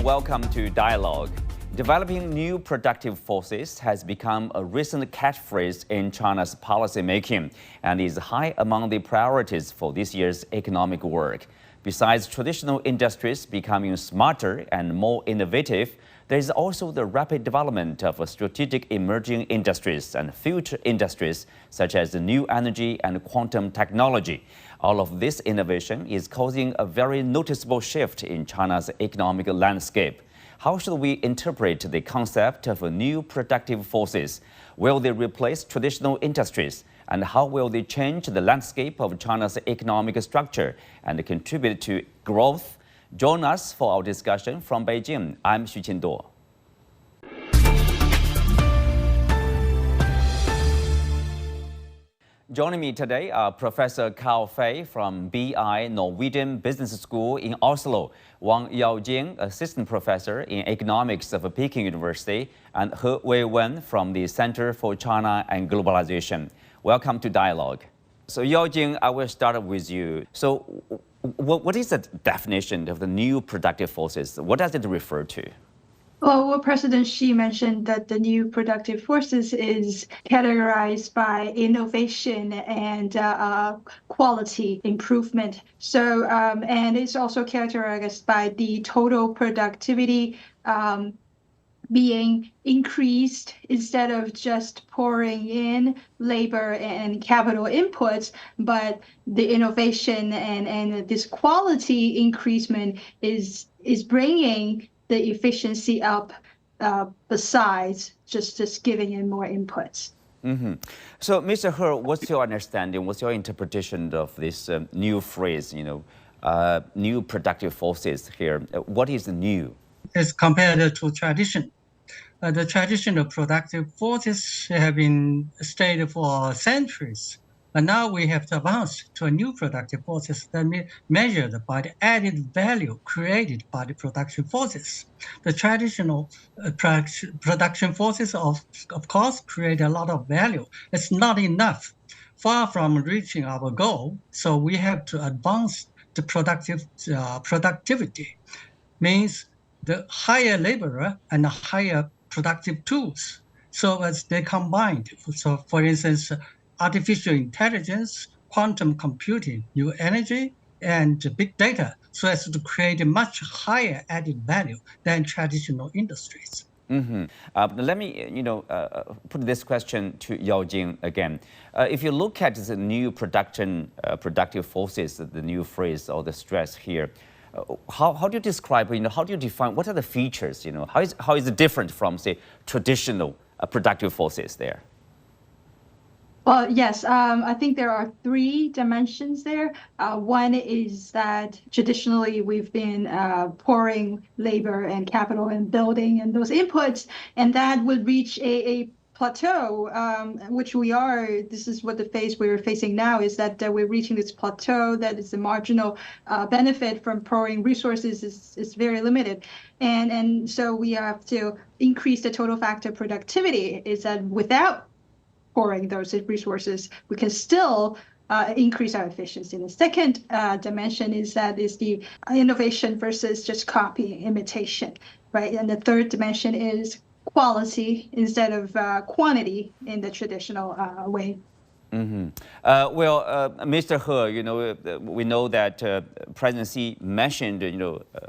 welcome to Dialogue. Developing new productive forces has become a recent catchphrase in China's policy making and is high among the priorities for this year's economic work. Besides traditional industries becoming smarter and more innovative, there is also the rapid development of strategic emerging industries and future industries such as new energy and quantum technology. All of this innovation is causing a very noticeable shift in China's economic landscape. How should we interpret the concept of new productive forces? Will they replace traditional industries? And how will they change the landscape of China's economic structure and contribute to growth? Join us for our discussion from Beijing. I'm Xu Qinduo. Joining me today are Professor Carl Fey from BI Norwegian Business School in Oslo, Wang Yaojing, Assistant Professor in Economics of Peking University, and He Weiwen from the Center for China and Globalization. Welcome to Dialogue. So Yaojing, I will start with you. So what is the definition of the new productive forces? What does it refer to? Well, President Xi mentioned that the new productive forces is categorized by innovation and quality improvement. So, and it's also characterized by the total productivity being increased instead of just pouring in labor and capital inputs, but the innovation and this quality increasement is bringing the efficiency up besides just giving in more inputs. Mm-hmm. So, Mr. He, what's your understanding, what's your interpretation of this new phrase, new productive forces here? What is new? As compared to tradition. The traditional productive forces have been studied for centuries, but now we have to advance to a new productive forces that measured by the added value created by the production forces. The traditional production forces, of course, create a lot of value. It's not enough, far from reaching our goal. So we have to advance the productivity, means the higher laborer and the higher productive tools. So as they combined, so for instance, artificial intelligence, quantum computing, new energy, and big data, so as to create a much higher added value than traditional industries. Mm-hmm. Let me, put this question to Yaojing again. If you look at the new productive forces, the new phrase or the stress here, how do you describe, how do you define, what are the features, how is it different from, say, traditional productive forces there? Well, yes, I think there are three dimensions there. One is that traditionally we've been pouring labor and capital and building and those inputs, and that would reach a plateau, which this is what the phase we're facing now, is that we're reaching this plateau that is the marginal benefit from pouring resources is very limited. And so we have to increase the total factor productivity, is that without pouring those resources, we can still increase our efficiency. The second dimension is the innovation versus just copy imitation, right? And the third dimension is quality instead of quantity in the traditional way. Mm-hmm. Mr. He, we know that President Xi mentioned,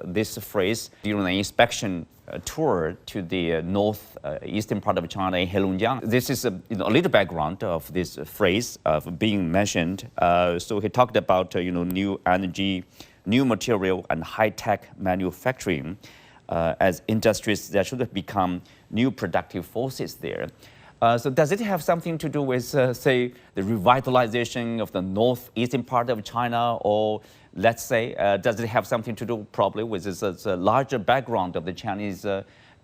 this phrase during an inspection tour to the northeastern part of China in Heilongjiang. This is a little background of this phrase of being mentioned. So he talked about, new energy, new material, and high-tech manufacturing as industries that should have become new productive forces there. So does it have something to do with, say, the revitalization of the northeastern part of China, or let's say, does it have something to do probably with this larger background of the Chinese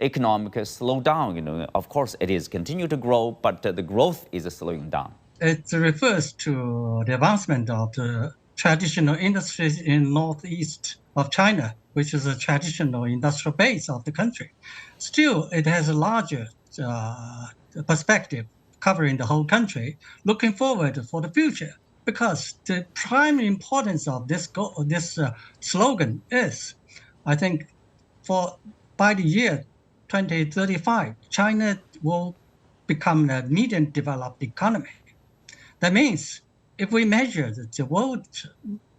economic slowdown? Of course, it is continue to grow, but the growth is slowing down. It refers to the advancement of the traditional industries in northeast of China, which is a traditional industrial base of the country. Still, it has a larger perspective covering the whole country, looking forward for the future. Because the prime importance of this slogan is, I think, for by the year 2035, China will become a medium developed economy. That means if we measure the world,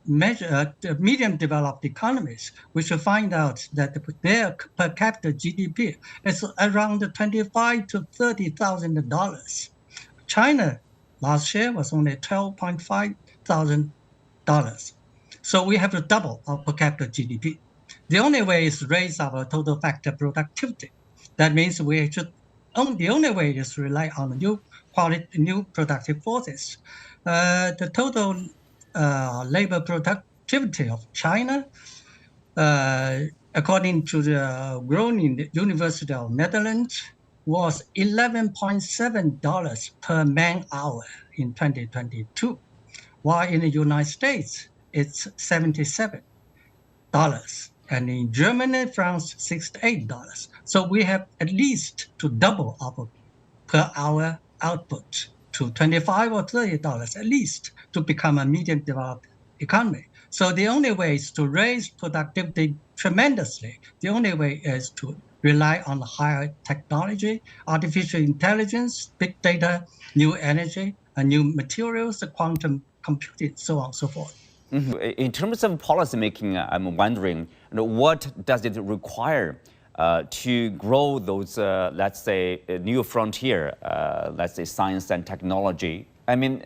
the medium developed economies, we should find out that their per capita GDP is around $25,000 to $30,000. China last year was only $12,500. So we have to double our per capita GDP. The only way is to raise our total factor productivity. That means the only way is to rely on new productive forces. The total labor productivity of China, according to the Groningen University of Netherlands, was $11.7 per man hour in 2022, while in the United States, it's $77. And in Germany, France, $68. So we have at least to double our per hour output to $25 or $30 at least to become a medium developed economy. So the only way is to raise productivity tremendously. The only way is to rely on higher technology, artificial intelligence, big data, new energy, and new materials, quantum computing, so on and so forth. In terms of policymaking, I'm wondering, what does it require to grow those, let's say, new frontier, let's say, science and technology? I mean,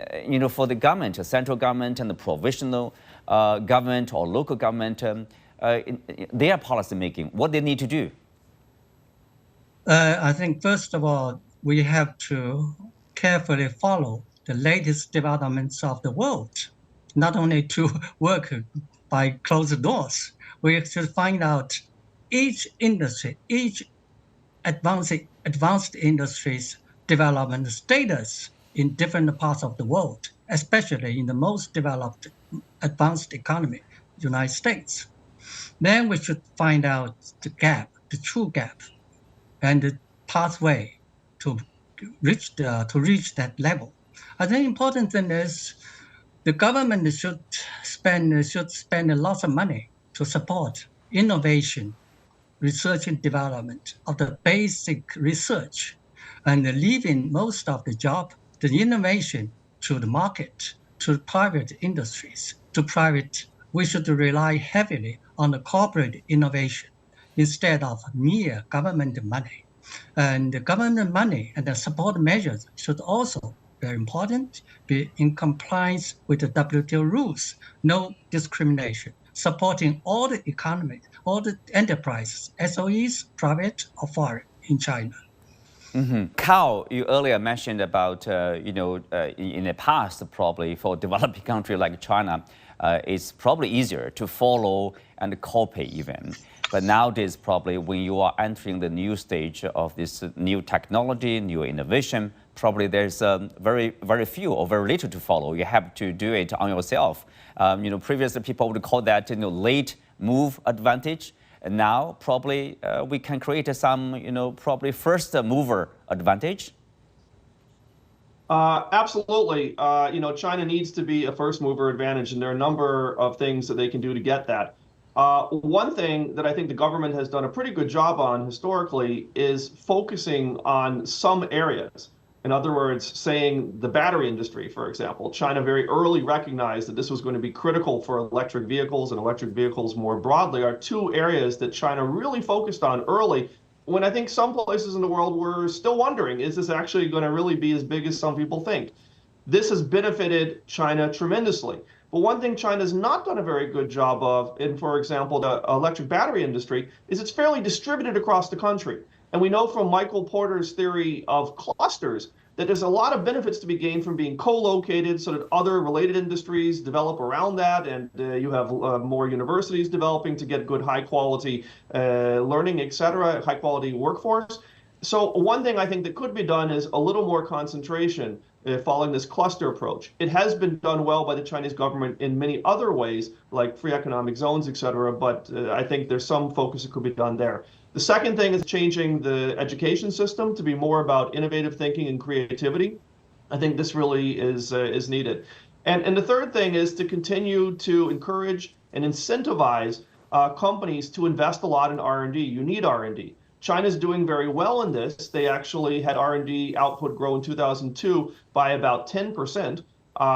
for the government, the central government and the provisional government or local government, their policymaking, what they need to do? I think, first of all, we have to carefully follow the latest developments of the world, not only to work by closed doors. We should find out each industry, each advanced industry's development status in different parts of the world, especially in the most developed advanced economy, United States. Then we should find out the gap, the true gap, and the pathway to reach that level. I think the important thing is the government should spend a lot of money to support innovation, research and development of the basic research, and leaving most of the job, the innovation, to the market, to private industries, we should rely heavily on the corporate innovation instead of mere government money. And the government money and the support measures should also, very important, be in compliance with the WTO rules, no discrimination, supporting all the economies, all the enterprises, SOEs, private or foreign, in China. Carl, you earlier mentioned about, in the past, probably for a developing country like China, it's probably easier to follow and copy even. But nowadays, probably when you are entering the new stage of this new technology, new innovation, probably there's very, very few or very little to follow. You have to do it on yourself. Previously people would call that, late move advantage. And now probably we can create some, probably first mover advantage. Absolutely. China needs to be a first mover advantage, and there are a number of things that they can do to get that. One thing that I think the government has done a pretty good job on historically is focusing on some areas. In other words, saying the battery industry, for example. China very early recognized that this was going to be critical for electric vehicles, and electric vehicles more broadly are two areas that China really focused on early, when I think some places in the world were still wondering, is this actually going to really be as big as some people think? This has benefited China tremendously. But one thing China's not done a very good job of, in, for example, the electric battery industry, is it's fairly distributed across the country. And we know from Michael Porter's theory of clusters that there's a lot of benefits to be gained from being co-located so that other related industries develop around that, and you have more universities developing to get good high quality learning, et cetera, high quality workforce. So one thing I think that could be done is a little more concentration following this cluster approach. It has been done well by the Chinese government in many other ways, like free economic zones, et cetera, but I think there's some focus that could be done there. The second thing is changing the education system to be more about innovative thinking and creativity. I think this really is needed. And the third thing is to continue to encourage and incentivize companies to invest a lot in R&D. You need R&D. China's doing very well in this. They actually had R&D output grow in 2002 by about 10%.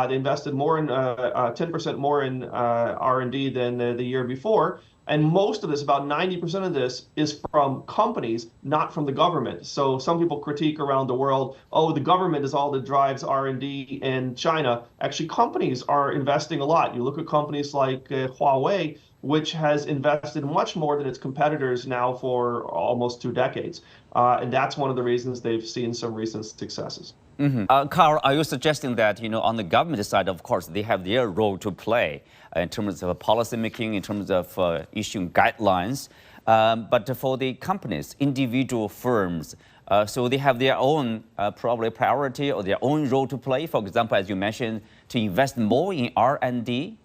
They invested more in 10% more in R&D than the year before. And most of this, about 90% of this, is from companies, not from the government. So some people critique around the world, oh, the government is all that drives R&D in China. Actually, companies are investing a lot. You look at companies like Huawei, which has invested much more than its competitors now for almost 2 decades. And that's one of the reasons they've seen some recent successes. Carl, are you suggesting that, on the government side, of course, they have their role to play in terms of policy making, in terms of issuing guidelines, but for the companies, individual firms, so they have their own probably priority or their own role to play, for example, as you mentioned, to invest more in R&D?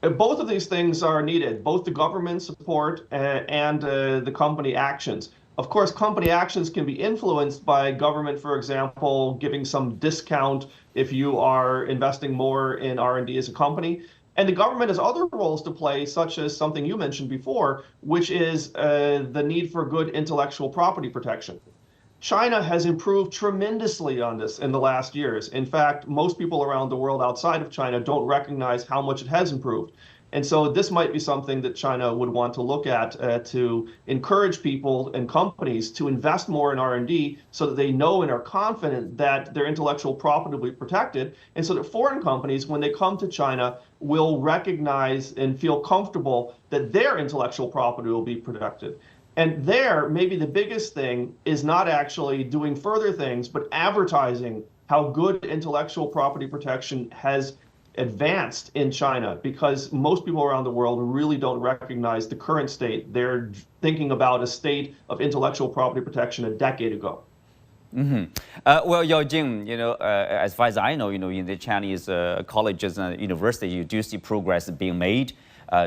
Both of these things are needed, both the government support and the company actions. Of course, company actions can be influenced by government, for example, giving some discount if you are investing more in R&D as a company. And the government has other roles to play, such as something you mentioned before, which is the need for good intellectual property protection. China has improved tremendously on this in the last years. In fact, most people around the world outside of China don't recognize how much it has improved. And so this might be something that China would want to look at to encourage people and companies to invest more in R&D so that they know and are confident that their intellectual property will be protected, and so that foreign companies, when they come to China, will recognize and feel comfortable that their intellectual property will be protected. And there, maybe the biggest thing is not actually doing further things, but advertising how good intellectual property protection has advanced in China, because most people around the world really don't recognize the current state. They're thinking about a state of intellectual property protection a decade ago. Well, Yaojing, as far as I know, in the Chinese colleges and universities, you do see progress being made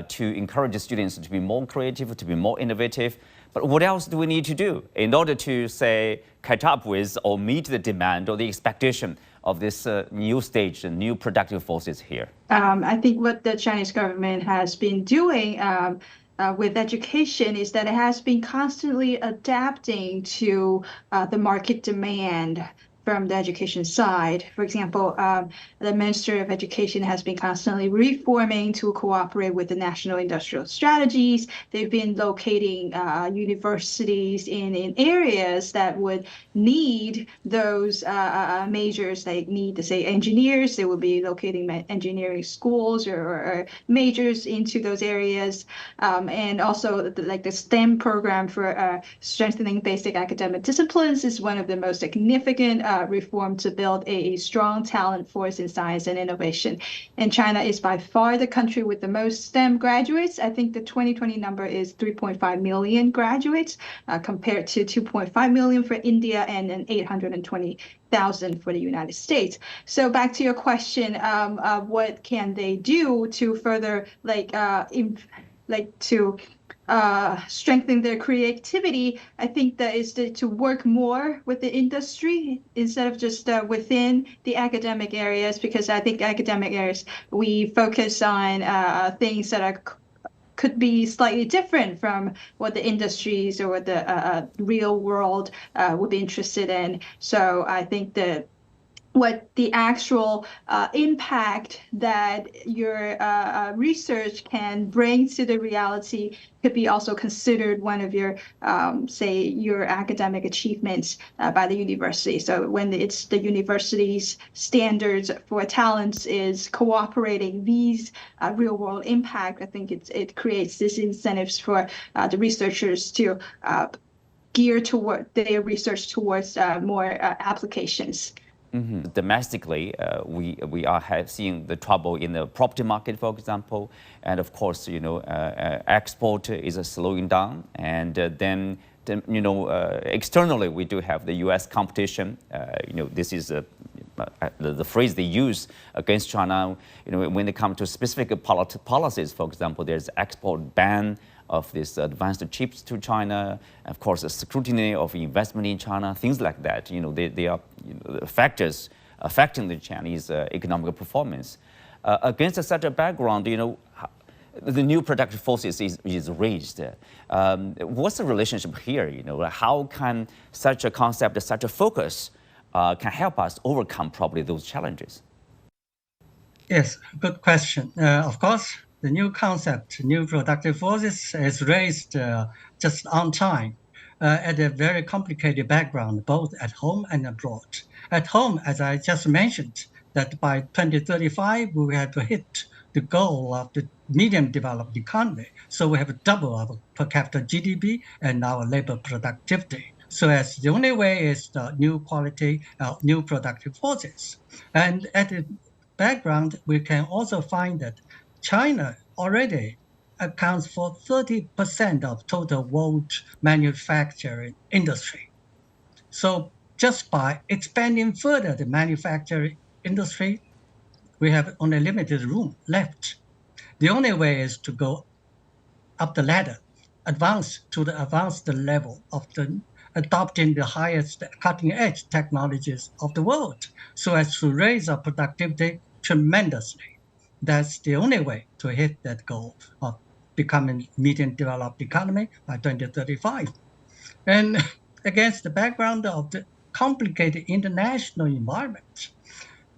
to encourage the students to be more creative, to be more innovative. But what else do we need to do in order to, say, catch up with or meet the demand or the expectation of this new stage and new productive forces here? I think what the Chinese government has been doing with education is that it has been constantly adapting to the market demand from the education side. For example, the Ministry of Education has been constantly reforming to cooperate with the national industrial strategies. They've been locating universities in areas that would need those majors. They need to say engineers. They will be locating engineering schools or majors into those areas. And also like the STEM program for strengthening basic academic disciplines is one of the most significant reform to build a strong talent force in science and innovation. And China is by far the country with the most STEM graduates. I think the 2020 number is 3.5 million graduates compared to 2.5 million for India and 820,000 for the United States. So back to your question, what can they do to further strengthen their creativity? I think that is to work more with the industry instead of just within the academic areas, because I think academic areas, we focus on things that could be slightly different from what the industries or what the real world would be interested in. So I think that what the actual impact that your research can bring to the reality could be also considered one of your, say, your academic achievements by the university. So when it's the university's standards for talents is cooperating these real-world impact, I think it creates these incentives for the researchers to gear toward their research towards more applications. Domestically, we are seeing the trouble in the property market, for example, and of course, export is slowing down, and then externally we do have the U.S. competition. This is the phrase they use against China. When it comes to specific policies, for example, there's export ban of these advanced chips to China, of course, the scrutiny of investment in China, things like that. They are factors affecting the Chinese economic performance. Against such a background, the new productive forces is raised. What's the relationship here? How can such a concept, such a focus, can help us overcome probably those challenges? Yes, good question. Of course, the new concept, new productive forces, is raised just on time at a very complicated background, both at home and abroad. At home, as I just mentioned, that by 2035, we have to hit the goal of the medium developed economy. So we have to double our per capita GDP and our labor productivity. So as the only way is the new quality, new productive forces. And at the background, we can also find that China already accounts for 30% of total world manufacturing industry. So just by expanding further the manufacturing industry, we have only limited room left. The only way is to go up the ladder, advance to the advanced level of the adopting the highest cutting edge technologies of the world so as to raise our productivity tremendously. That's the only way to hit that goal of becoming medium developed economy by 2035. And against the background of the complicated international environment,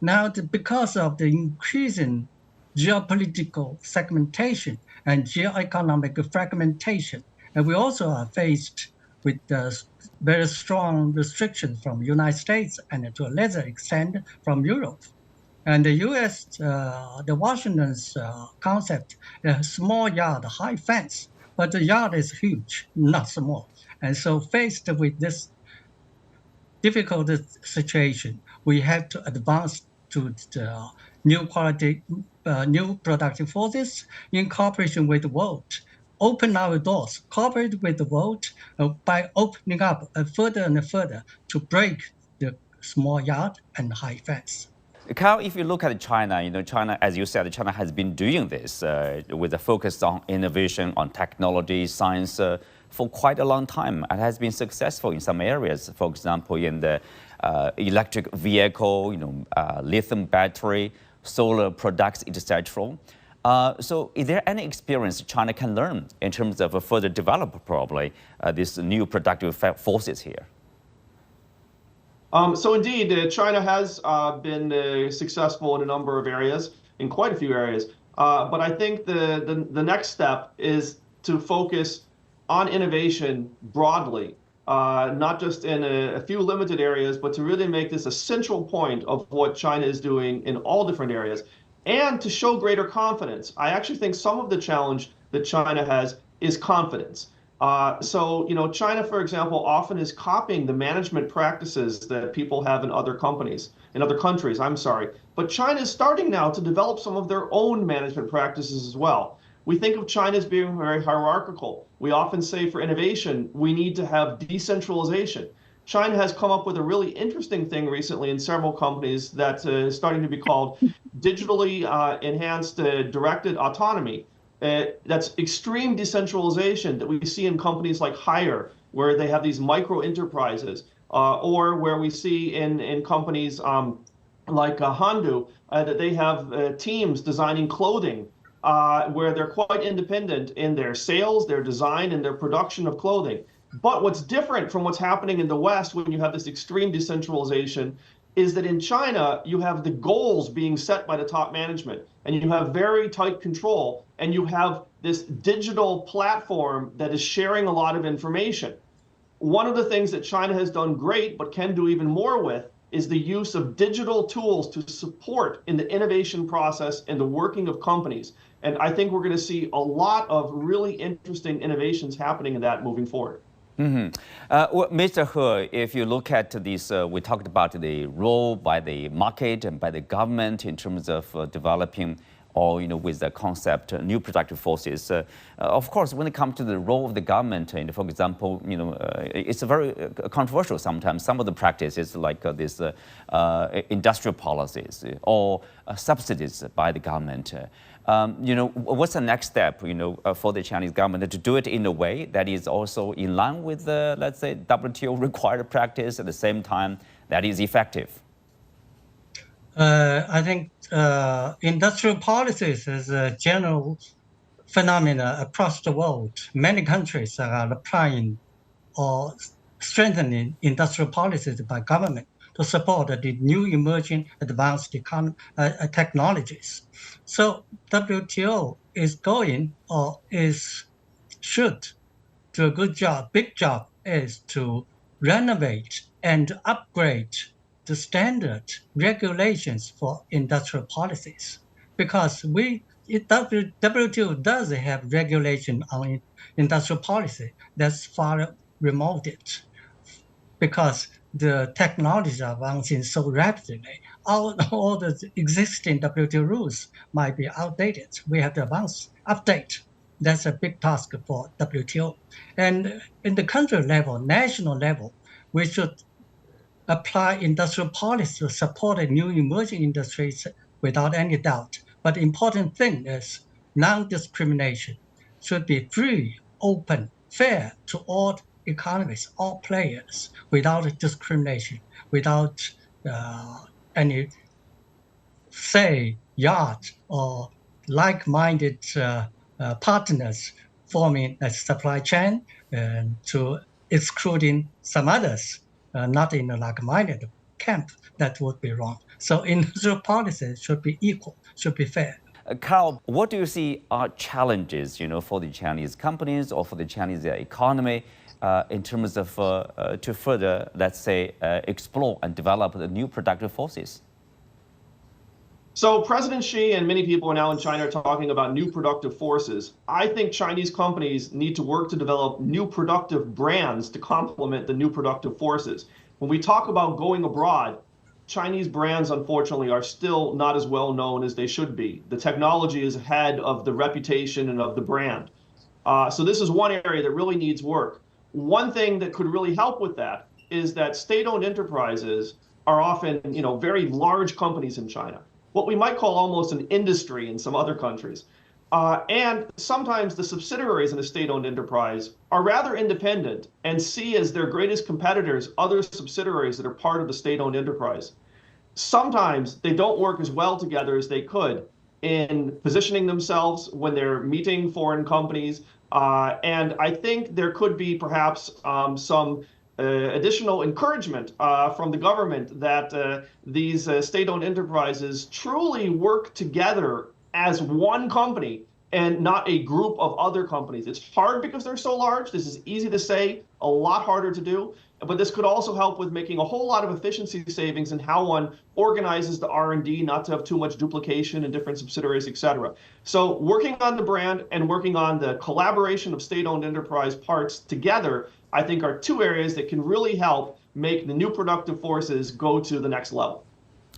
now because of the increasing geopolitical segmentation and geoeconomic fragmentation, and we also are faced with very strong restrictions from the United States and to a lesser extent from Europe. And the U.S., the Washington's concept, small yard, high fence, but the yard is huge, not small. And so faced with this difficult situation, we have to advance to the new quality, new productive forces in cooperation with the world. Open our doors, cooperate with the world by opening up further and further to break the small yard and high fence. Carl, if you look at China, China, as you said, China has been doing this with a focus on innovation, on technology, science for quite a long time, and has been successful in some areas. For example, in the electric vehicle, lithium battery, solar products, etc. So, is there any experience China can learn in terms of further develop probably these new productive forces here? So indeed, China has been successful in a number of areas, in quite a few areas. But I think the next step is to focus on innovation broadly, not just in a few limited areas, but to really make this a central point of what China is doing in all different areas, and to show greater confidence. I actually think some of the challenge that China has is confidence. So, China, for example, often is copying the management practices that people have in other countries, But China is starting now to develop some of their own management practices as well. We think of China as being very hierarchical. We often say for innovation, we need to have decentralization. China has come up with a really interesting thing recently in several companies that is starting to be called digitally enhanced directed autonomy. That's extreme decentralization that we see in companies like Haier, where they have these micro enterprises, or where we see in companies like Handu, that they have teams designing clothing, where they're quite independent in their sales, their design, and their production of clothing. But what's different from what's happening in the West when you have this extreme decentralization is that in China, you have the goals being set by the top management, and you have very tight control, and you have this digital platform that is sharing a lot of information. One of the things that China has done great, but can do even more with, is the use of digital tools to support in the innovation process and the working of companies. And I think we're going to see a lot of really interesting innovations happening in that moving forward. Well, Mr. He, if you look at this, we talked about the role by the market and by the government in terms of developing or, with the concept, new productive forces. Of course, when it comes to the role of the government, and for example, it's very controversial sometimes. Some of the practices like this industrial policies or subsidies by the government. What's the next step, for the Chinese government to do it in a way that is also in line with the, let's say, WTO required practice at the same time that is effective? I think industrial policies is a general phenomena across the world. Many countries are applying or strengthening industrial policies by government to support the new emerging advanced technologies. So WTO is going or should do a good job. Big job is to renovate and upgrade the standard regulations for industrial policies because WTO does have regulation on industrial policy that's far removed because the technologies are advancing so rapidly. All the existing WTO rules might be outdated. We have to update. That's a big task for WTO. And in the country level, national level, we should apply industrial policy to support the new emerging industries without any doubt. But the important thing is non-discrimination should be free, open, fair to all economies, all players, without discrimination, without any yard or like-minded partners forming a supply chain to excluding some others, not in a like-minded camp. That would be wrong. So industrial policy should be equal, should be fair. Carl, what do you see are challenges, for the Chinese companies or for the Chinese economy in terms of to further, let's say, explore and develop the new productive forces? So President Xi and many people now in China are talking about new productive forces. I think Chinese companies need to work to develop new productive brands to complement the new productive forces. When we talk about going abroad, Chinese brands, unfortunately, are still not as well known as they should be. The technology is ahead of the reputation and of the brand. So this is one area that really needs work. One thing that could really help with that is that state-owned enterprises are often, very large companies in China, what we might call almost an industry in some other countries. And sometimes the subsidiaries in a state-owned enterprise are rather independent and see as their greatest competitors other subsidiaries that are part of the state-owned enterprise. Sometimes they don't work as well together as they could in positioning themselves when they're meeting foreign companies. And I think there could be perhaps some additional encouragement from the government that these state-owned enterprises truly work together as one company and not a group of other companies. It's hard because they're so large. This is easy to say, a lot harder to do. But this could also help with making a whole lot of efficiency savings in how one organizes the R&D, not to have too much duplication in different subsidiaries, et cetera. So working on the brand and working on the collaboration of state-owned enterprise parts together, I think are two areas that can really help make the new productive forces go to the next level.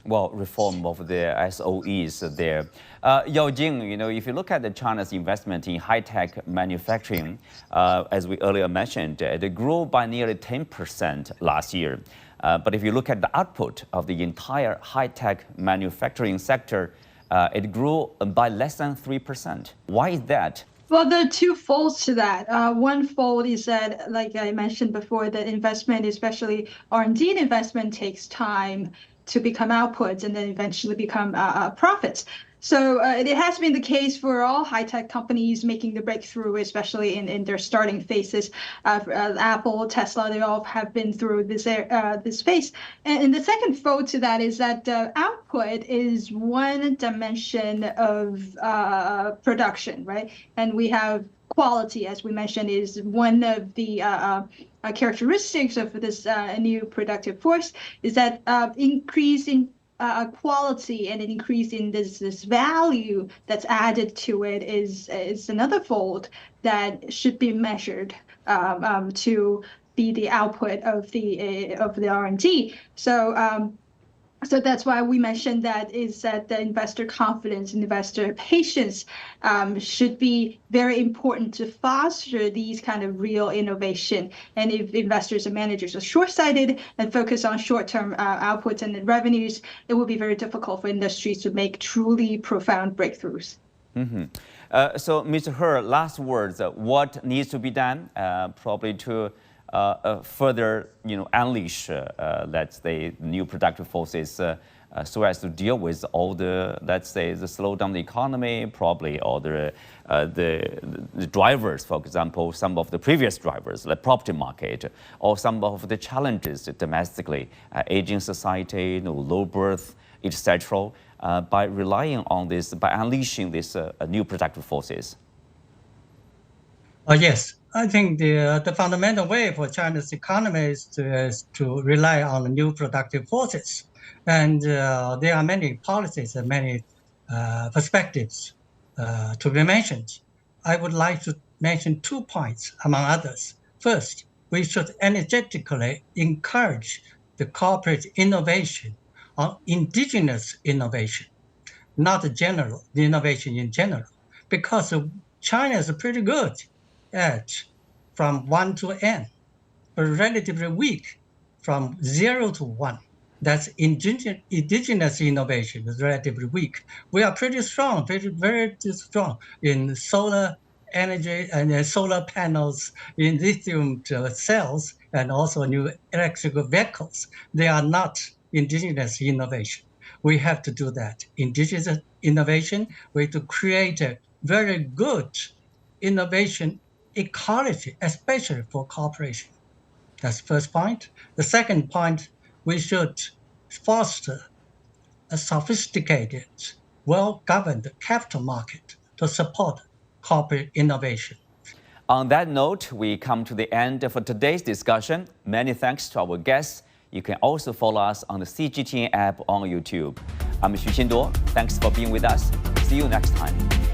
Well, reform of the SOEs there. Yaojing, if you look at China's investment in high-tech manufacturing, as we earlier mentioned, it grew by nearly 10% last year. But if you look at the output of the entire high-tech manufacturing sector, it grew by less than 3%. Why is that? Well, there are two folds to that. One fold is that, like I mentioned before, that investment, especially R&D investment, takes time to become outputs and then eventually become profits. So it has been the case for all high-tech companies making the breakthrough, especially in their starting phases. Apple, Tesla, they all have been through this phase. And the second fold to that is that output is one dimension of production, right? And we have quality, as we mentioned, is one of the characteristics of this new productive force, is that increase in quality and an increase in this value that's added to it is another fold that should be measured to be the output of the R&D. So that's why we mentioned that the investor confidence and investor patience should be very important to foster these kind of real innovation. And if investors and managers are short-sighted and focus on short-term outputs and revenues, it will be very difficult for industries to make truly profound breakthroughs. Mm-hmm. So, Mr. He, last words. What needs to be done, probably to further, unleash, let's say, new productive forces so as to deal with all the, let's say, the slowdown in the economy, probably, or the drivers, for example, some of the previous drivers, the property market, or some of the challenges domestically, aging society, low birth, etc., by relying on this, by unleashing these new productive forces? Yes, I think the fundamental way for China's economy is to rely on new productive forces. And there are many policies and many perspectives to be mentioned. I would like to mention 2 points, among others. First, we should energetically encourage the corporate innovation on indigenous innovation, not the innovation in general, because China is pretty good at from 1 to n, but relatively weak from 0 to 1. That's indigenous innovation is relatively weak. We are pretty strong, very strong in solar energy and solar panels, in lithium cells, and also new electrical vehicles. They are not indigenous innovation. We have to do that. Indigenous innovation, we have to create a very good innovation ecology, especially for cooperation. That's the first point. The second point, we should foster a sophisticated, well-governed capital market to support corporate innovation. On that note, we come to the end of today's discussion. Many thanks to our guests. You can also follow us on the CGTN app on YouTube. I'm Xu Qinduo. Thanks for being with us. See you next time.